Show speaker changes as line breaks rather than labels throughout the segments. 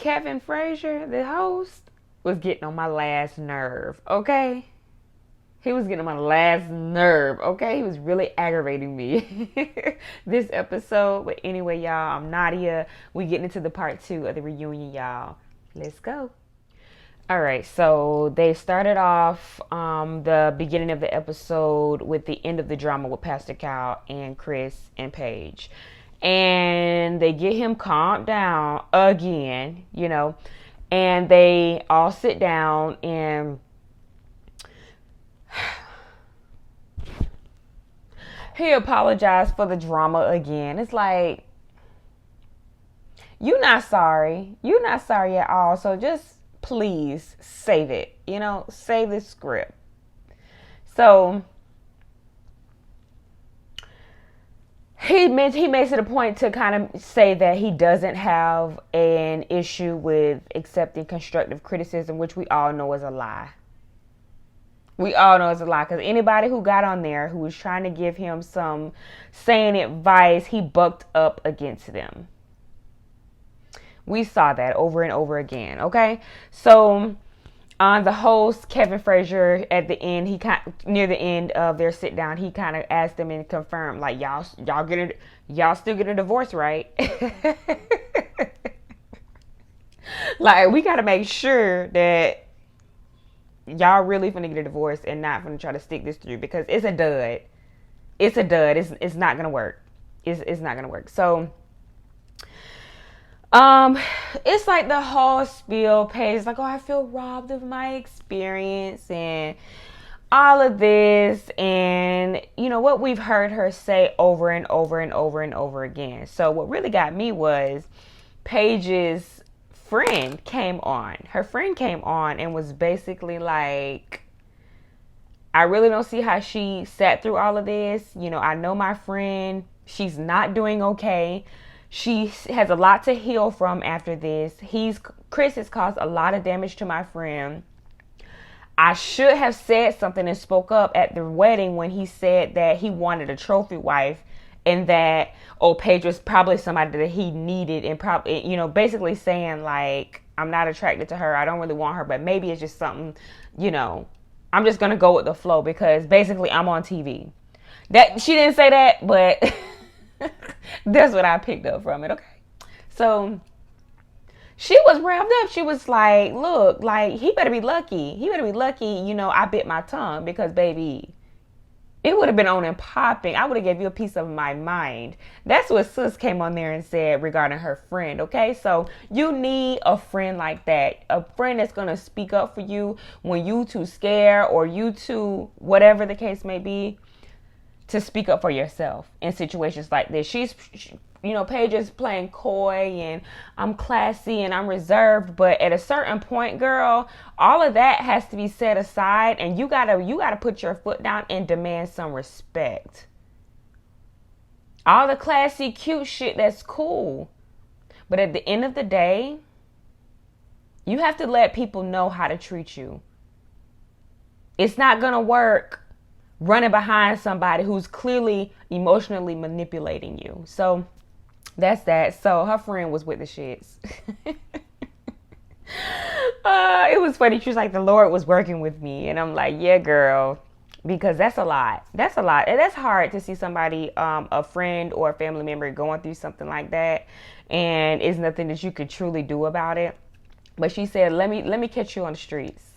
Kevin Frazier, the host, was getting on my last nerve, okay? He was getting on my last nerve, okay? He was really aggravating me this episode. But anyway, y'all, I'm Nadia. We getting into the part 2 of the reunion, y'all. Let's go. All right, so they started off the beginning of the episode with the end of the drama with Pastor Cal and Chris and Paige. And they get him calmed down again, and they all sit down and he apologized for the drama again. It's like, you're not sorry. You're not sorry at all. So just please save it. Save the script. So he makes it a point to kind of say that he doesn't have an issue with accepting constructive criticism, which we all know is a lie. We all know it's a lie, because anybody who got on there who was trying to give him some sane advice, he bucked up against them. We saw that over and over again, okay? So, the host, Kevin Frazier, at the end, near the end of their sit down, he kind of asked them and confirmed, like, y'all still get a divorce, right? Like, we got to make sure that y'all really finna get a divorce and not finna try to stick this through, because it's a dud. It's a dud. It's not gonna work. It's not gonna work. So, it's like the whole spiel page, like, oh, I feel robbed of my experience and all of this, and what we've heard her say over and over and over and over again. So what really got me was Paige's friend came on. Her friend came on and was basically like, I really don't see how she sat through all of this. I know my friend, she's not doing okay. She has a lot to heal from after this. Chris has caused a lot of damage to my friend. I should have said something and spoke up at the wedding when he said that he wanted a trophy wife, and that, Paige was probably somebody that he needed, and probably, basically saying like, I'm not attracted to her. I don't really want her, but maybe it's just something, I'm just going to go with the flow because basically I'm on TV. That she didn't say that, but that's what I picked up from it. Okay. So she was revved up. She was like, look, like, he better be lucky. He better be lucky, I bit my tongue, because baby, it would have been on and popping. I would have gave you a piece of my mind. That's what sis came on there and said regarding her friend, okay? So you need a friend like that. A friend that's going to speak up for you when you too scared, or you too, whatever the case may be, to speak up for yourself in situations like this. Paige is playing coy and I'm classy and I'm reserved, but at a certain point, girl, all of that has to be set aside, and you gotta put your foot down and demand some respect. All the classy, cute shit, that's cool, but at the end of the day, you have to let people know how to treat you. It's not gonna work running behind somebody who's clearly emotionally manipulating you. So that's that. So her friend was with the shits. It was funny. She was like, the Lord was working with me. And I'm like, yeah, girl, because that's a lot. That's a lot. And that's hard to see somebody, a friend or a family member, going through something like that, and it's nothing that you could truly do about it. But she said, let me catch you on the streets.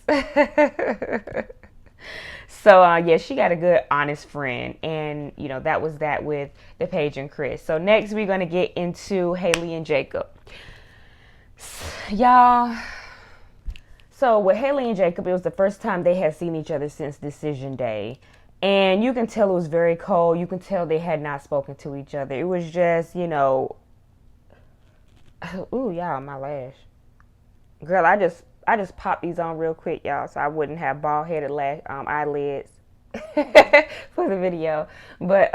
So, yeah, she got a good, honest friend. And, that was that with the Paige and Chris. So next we're going to get into Haley and Jacob. Y'all, so with Haley and Jacob, it was the first time they had seen each other since decision day. And you can tell it was very cold. You can tell they had not spoken to each other. It was just, ooh, y'all, my lash. Girl, I just popped these on real quick, y'all, so I wouldn't have bald-headed eyelids for the video. But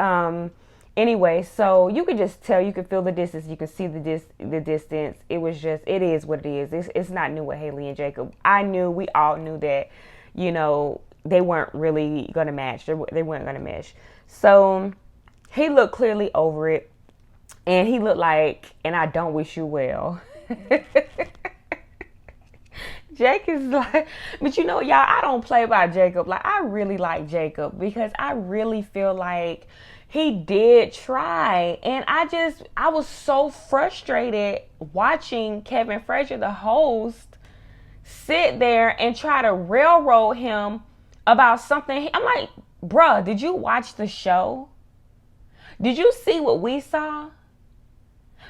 anyway, so you could just tell, you could feel the distance, you could see the distance. It was just, it is what it is. It's not new with Haley and Jacob. We all knew that, they weren't really going to match. They weren't going to mesh. So he looked clearly over it, and he looked like, and I don't wish you well. Jake is like, but you know, y'all, I don't play by Jacob. Like, I really like Jacob because I really feel like he did try. And I was so frustrated watching Kevin Frazier, the host, sit there and try to railroad him about something. I'm like, bruh, did you watch the show? Did you see what we saw?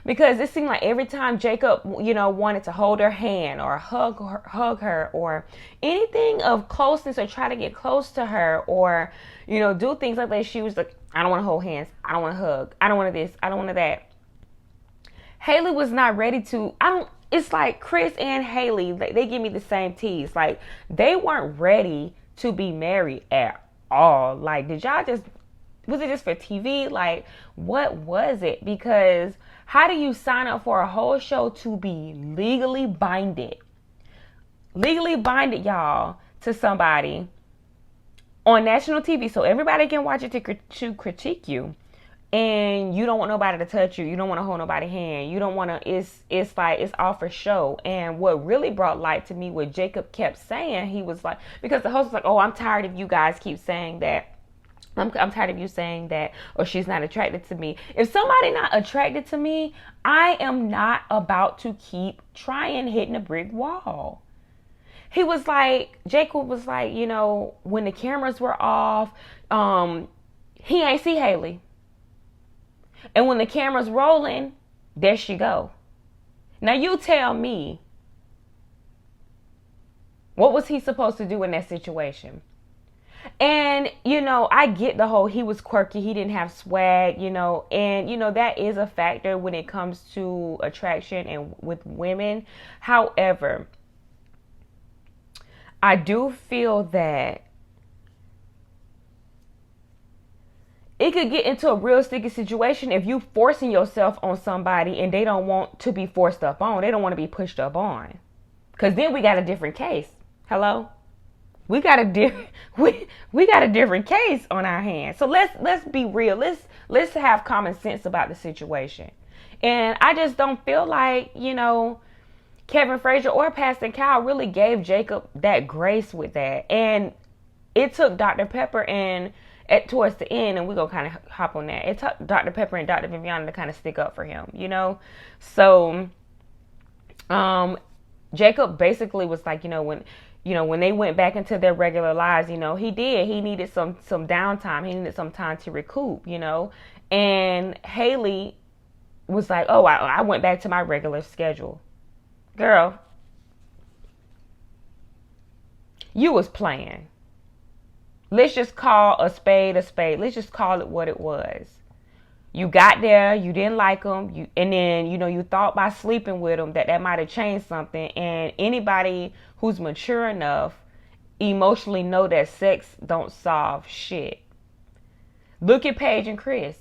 Because it seemed like every time Jacob, wanted to hold her hand or hug her or anything of closeness or try to get close to her or, do things like that, she was like, I don't want to hold hands. I don't want to hug. I don't want this. I don't want that. Haley was not ready to, it's like Chris and Haley, they give me the same tease. Like, they weren't ready to be married at all. Like, was it just for TV? Like, what was it? Because how do you sign up for a whole show to be legally binded? Legally binded, y'all, to somebody on national TV so everybody can watch it to critique you. And you don't want nobody to touch you. You don't want to hold nobody's hand. You don't want to, it's like, it's all for show. And what really brought light to me, what Jacob kept saying, he was like, because the host was like, oh, I'm tired of you guys keep saying that. I'm tired of you saying that, or she's not attracted to me. If somebody not attracted to me, I am not about to keep trying hitting a brick wall. He was like, Jacob was like, when the cameras were off, he ain't see Haley. And when the camera's rolling, there she go. Now you tell me, what was he supposed to do in that situation? And, I get the whole, he was quirky, he didn't have swag, and, that is a factor when it comes to attraction and with women. However, I do feel that it could get into a real sticky situation if you forcing yourself on somebody and they don't want to be forced up on. They don't want to be pushed up on. Because then we got a different case. Hello? We got a different case on our hands. So let's be real. Let's have common sense about the situation. And I just don't feel like, Kevin Frazier or Pastor Kyle really gave Jacob that grace with that. And it took Dr. Pepper and towards the end, and we're going to kind of hop on that. It took Dr. Pepper and Dr. Viviana to kind of stick up for him, So Jacob basically was like, when they went back into their regular lives, he needed some downtime. He needed some time to recoup, and Haley was like, oh, I went back to my regular schedule. Girl, you was playing. Let's just call a spade a spade. Let's just call it what it was. You got there, you didn't like him, and then, you thought by sleeping with him that might have changed something. And anybody who's mature enough emotionally know that sex don't solve shit. Look at Paige and Chris.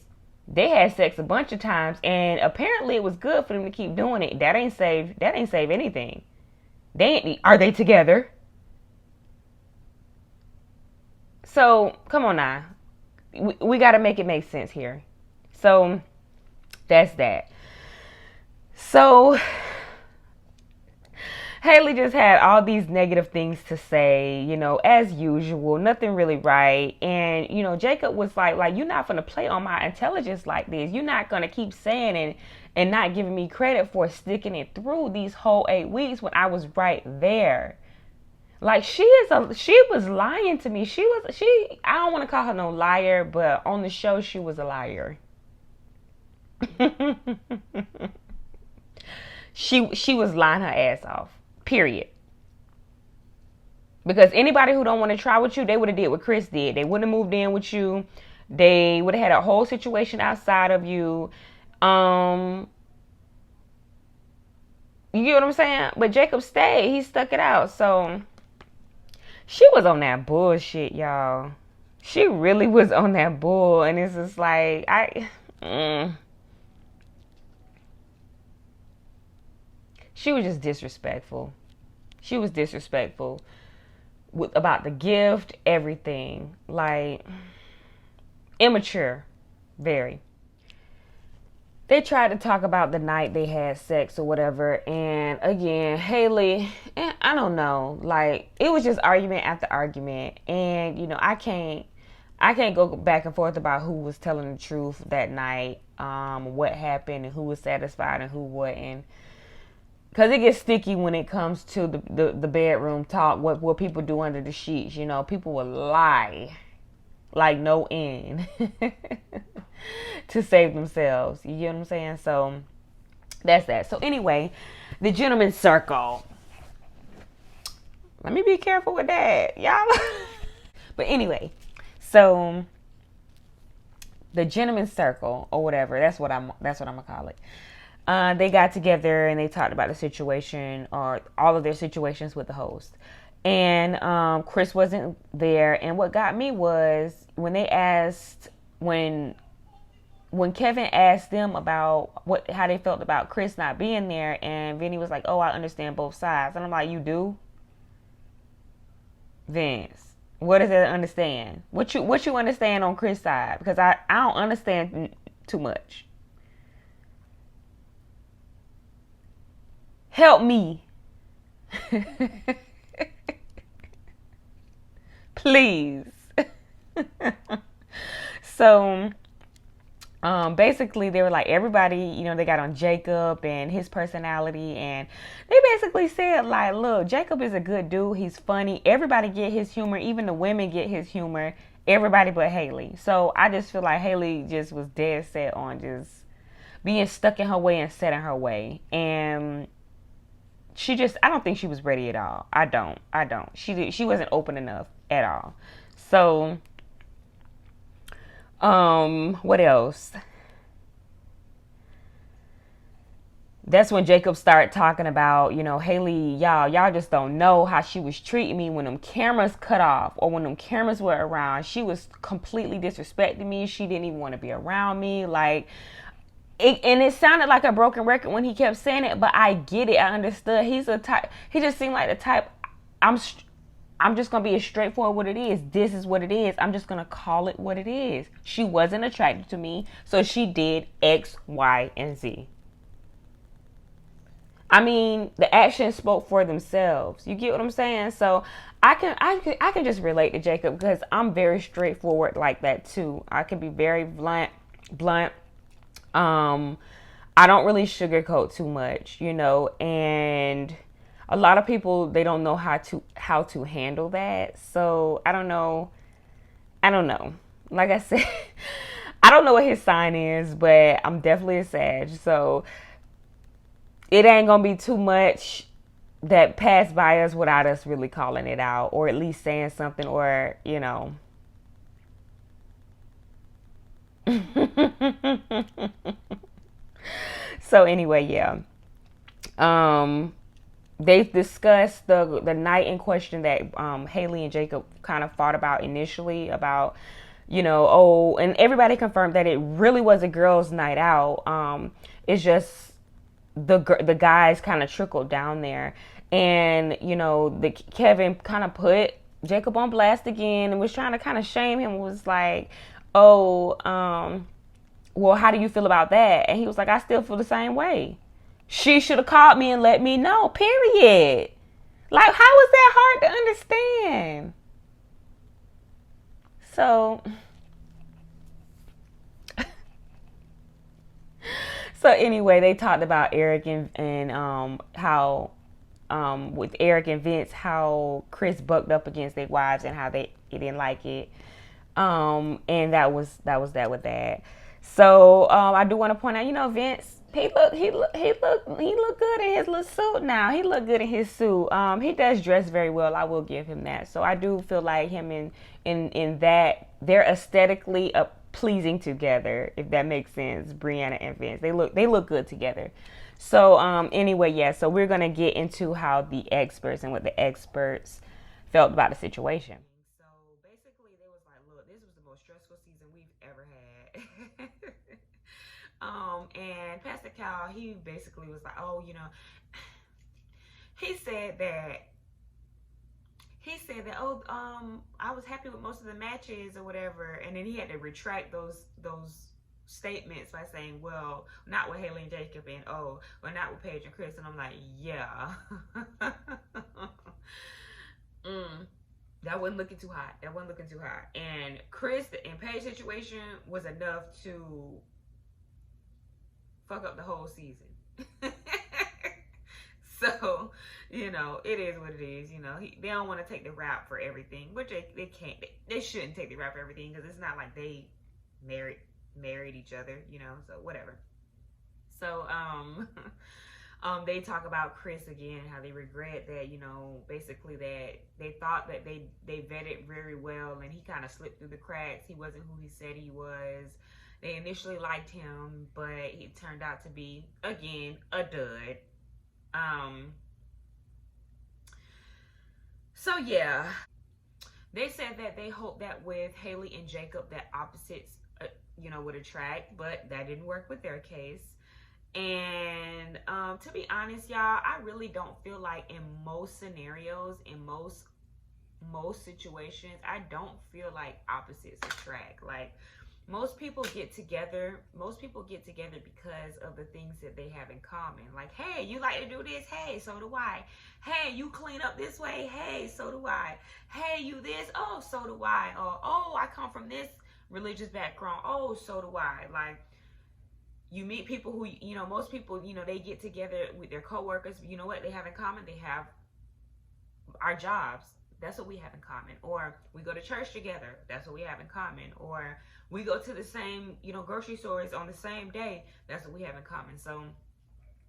They had sex a bunch of times, and apparently it was good for them to keep doing it. That ain't save anything. Are they together? So, come on now. We got to make it make sense here. So, that's that. So, Haley just had all these negative things to say, as usual. Nothing really right. And, Jacob was like, you're not going to play on my intelligence like this. You're not going to keep saying and not giving me credit for sticking it through these whole 8 weeks when I was right there. Like, she was lying to me. I don't want to call her no liar, but on the show, she was a liar. She was lying her ass off. Period. Because anybody who don't want to try with you, they would have did what Chris did. They wouldn't have moved in with you. They would have had a whole situation outside of you. You get what I'm saying? But Jacob stayed. He stuck it out. So she was on that bullshit, y'all. She really was on that bull. And it's just like, she was just disrespectful. She was disrespectful about the gift, everything. Like, immature. Very. they tried to talk about the night they had sex or whatever. And again, Haley, I don't know, like it was just argument after argument. And I can't go back and forth about who was telling the truth that night, what happened, and who was satisfied and who wasn't. Because it gets sticky when it comes to the bedroom talk, what people do under the sheets. People will lie like no end to save themselves. You get what I'm saying? So that's that. So anyway, the gentleman's circle. Let me be careful with that, y'all. But anyway, so the gentleman's circle or whatever. That's what I'm gonna call it. They got together and they talked about the situation or all of their situations with the host. And Chris wasn't there. And what got me was when Kevin asked them about how they felt about Chris not being there, and Vinny was like, "Oh, I understand both sides." And I'm like, "You do, Vince? What does that understand? What you understand on Chris' side? Because I don't understand too much. Help me." Please. So basically they were like, everybody, they got on Jacob and his personality, and they basically said like, look, Jacob is a good dude, he's funny, everybody get his humor, even the women get his humor, everybody but Haley. So I just feel like Haley just was dead set on just being stuck in her way and set in her way. And I don't think she was ready at all. I don't. She wasn't open enough at all. So, what else? That's when Jacob started talking about, Haley, y'all just don't know how she was treating me when them cameras cut off or when them cameras were around. She was completely disrespecting me. She didn't even want to be around me. Like, and it sounded like a broken record when he kept saying it, but I get it. I understood. He just seemed like the type, I'm just going to be as straightforward what it is. This is what it is. I'm just going to call it what it is. She wasn't attracted to me, so she did X, Y, and Z. I mean, the actions spoke for themselves. You get what I'm saying? So I can just relate to Jacob because I'm very straightforward like that too. I can be very blunt. I don't really sugarcoat too much, and a lot of people, they don't know how to handle that. So I don't know. Like I said, I don't know what his sign is, but I'm definitely a Sag. So it ain't gonna be too much that passed by us without us really calling it out, or at least saying something, or So anyway, yeah. They discussed the night in question that Haley and Jacob kind of fought about initially, about and everybody confirmed that it really was a girls' night out. It's just the guys kind of trickled down there, and the Kevin kind of put Jacob on blast again and was trying to kind of shame him. Was like, oh, well, how do you feel about that? And he was like, I still feel the same way. She should have called me and let me know, period. Like, how is that hard to understand? So anyway, they talked about Eric and how with Eric and Vince, how Chris bucked up against their wives and how he didn't like it. And that was that with that. So I do want to point out, Vince, he look good in his little suit now. He look good in his suit. He does dress very well. I will give him that. So I do feel like him in that they're aesthetically pleasing together, if that makes sense. Brianna and Vince, they look good together. So anyway, yeah. So we're gonna get into how the experts and what the experts felt about the situation. So basically, they was like, look, this was the most stressful season we've ever had. And Pastor Cal, he basically was like, oh, he said that oh, I was happy with most of the matches or whatever, and then he had to retract those statements by saying, well, not with Haley and Jacob, and oh, well, not with Paige and Chris. And I'm like, yeah. That wasn't looking too hot. That wasn't looking too hot. And Chris and Paige situation was enough to fuck up the whole season. So, you know, it is what it is. You know, they don't want to take the rap for everything, which they can't. They shouldn't take the rap for everything, because it's not like they married each other, you know. So whatever. So they talk about Chris again, how they regret that, you know, basically that they thought that they vetted very well, and he kind of slipped through the cracks. He wasn't who he said he was. They initially liked him, but he turned out to be, again, a dud. So yeah, they said that they hoped that with Haley and Jacob that opposites, you know, would attract, but that didn't work with their case. And to be honest, y'all, I really don't feel like in most scenarios, in most situations, I don't feel like opposites attract. Like, most people get together because of the things that they have in common. Like, hey, you like to do this? Hey, so do I. Hey, you clean up this way? Hey, so do I. Hey, you this? Oh, so do I. Or, oh, I come from this religious background. Oh, so do I. Like, you meet people who, you know, most people, you know, they get together with their coworkers. You know what they have in common? They have our jobs. That's what we have in common. Or we go to church together. That's what we have in common. Or we go to the same, you know, grocery stores on the same day. That's what we have in common. So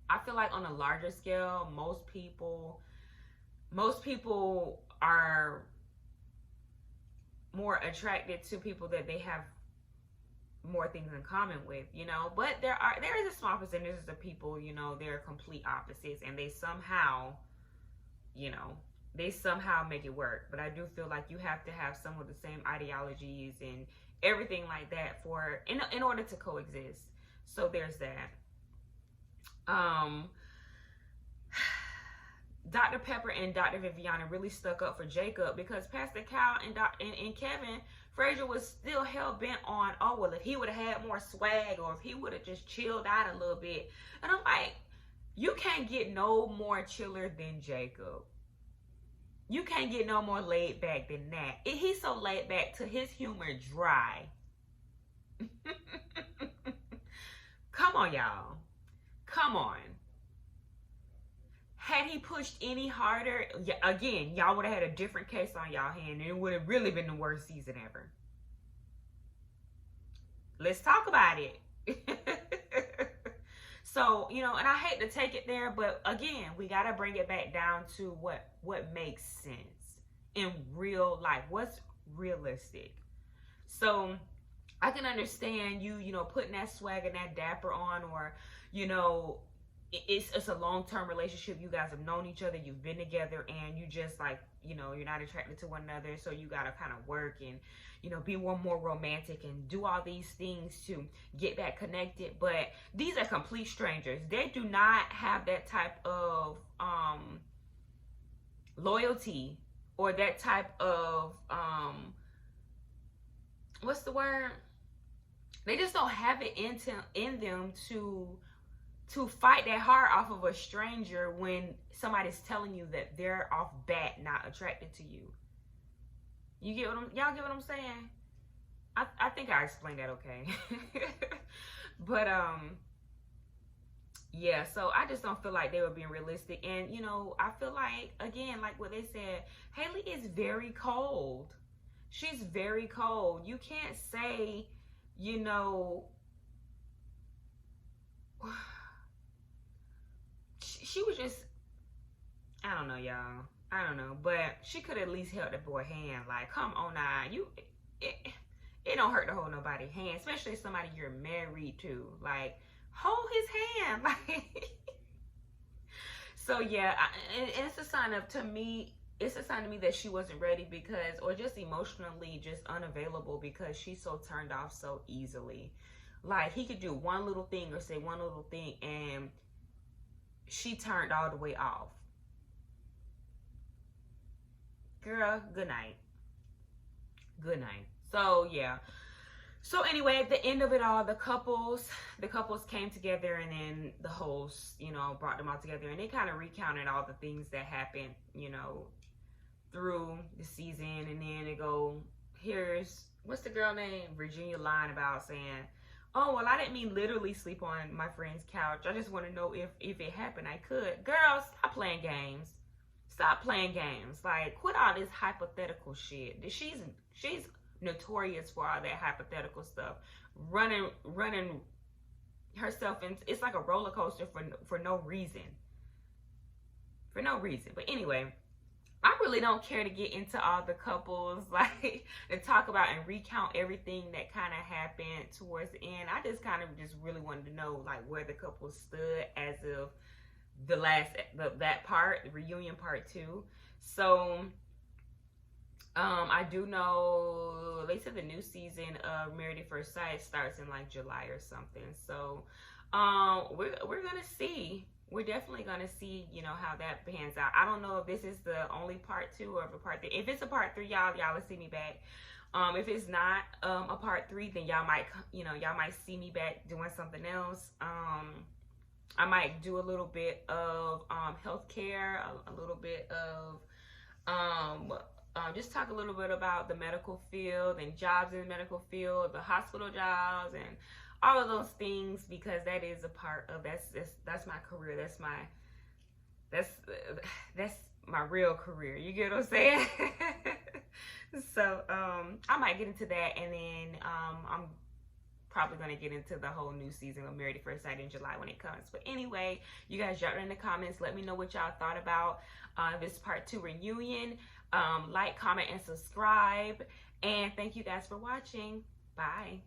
I feel like on a larger scale, most people are more attracted to people that they have more things in common with, you know. But there is a small percentage of people, you know, they're complete opposites, and they somehow, you know, make it work. But I do feel like you have to have some of the same ideologies and everything like that in order to coexist. So there's that. Dr. Pepper and Dr. Viviana really stuck up for Jacob, because Pastor Cal and Kevin Frazier was still hell-bent on, oh, well, if he would have had more swag, or if he would have just chilled out a little bit. And I'm like, you can't get no more chiller than Jacob. You can't get no more laid back than that. He's so laid back to his humor dry. Come on, y'all. Come on. Had he pushed any harder, again, y'all would have had a different case on y'all hand, and it would have really been the worst season ever. Let's talk about it. So, you know, and I hate to take it there, but again, we got to bring it back down to what makes sense in real life. What's realistic? So I can understand you know, putting that swag and that dapper on, or, you know, it's a long-term relationship. You guys have known each other, you've been together, and you just, like, you know, you're not attracted to one another, so you got to kind of work and, you know, be more romantic and do all these things to get back connected. But these are complete strangers. They do not have that type of loyalty, or that type of what's the word? They just don't have it in them to fight that hard off of a stranger when somebody's telling you that they're off bat not attracted to you. Y'all get what I'm saying? I think I explained that okay. But yeah, so I just don't feel like they were being realistic. And, you know, I feel like, again, like what they said, Haley is very cold. She's very cold. You can't say, you know, she was just, I don't know, y'all. I don't know, but she could at least held the boy hand. Like, come on now, it don't hurt to hold nobody's hand, especially somebody you're married to. Like, hold his hand. Like, so yeah, and it's a sign of, to me, it's a sign to me that she wasn't ready, because, or just emotionally just unavailable, because she's so turned off so easily. Like, he could do one little thing or say one little thing, and she turned all the way off. Girl, good night. Good night. So, yeah. So anyway, at the end of it all, the couples came together, and then the host, brought them all together, and they kind of recounted all the things that happened, through the season. And then they go, here's, what's the girl name? Virginia lying about saying, oh, well, I didn't mean literally sleep on my friend's couch. I just want to know if it happened, I could. Girls, stop playing games. Stop playing games. Like, quit all this hypothetical shit. She's notorious for all that hypothetical stuff, running herself in. It's like a roller coaster for no reason. But anyway, I really don't care to get into all the couples, like, and talk about and recount everything that kind of happened towards the end. I just kind of just really wanted to know, like, where the couple stood as of that part, the reunion part 2. So I do know they said the new season of Married at First Sight starts in like July or something. So we're gonna see. We're definitely gonna see, how that pans out. I don't know if this is the only part 2 or if a part 3. If it's a part 3, y'all will see me back. If it's not a part 3, then y'all might see me back doing something else. I might do a little bit of healthcare, a little bit of just talk a little bit about the medical field and jobs in the medical field, the hospital jobs, and all of those things, because that is a part of that's my career. That's my real career. You get what I'm saying? So I might get into that, and then I'm probably going to get into the whole new season of Married at First Sight in July when it comes. But anyway, you guys drop it in the comments. Let me know what y'all thought about this part 2 reunion. Like, comment, and subscribe. And thank you guys for watching. Bye.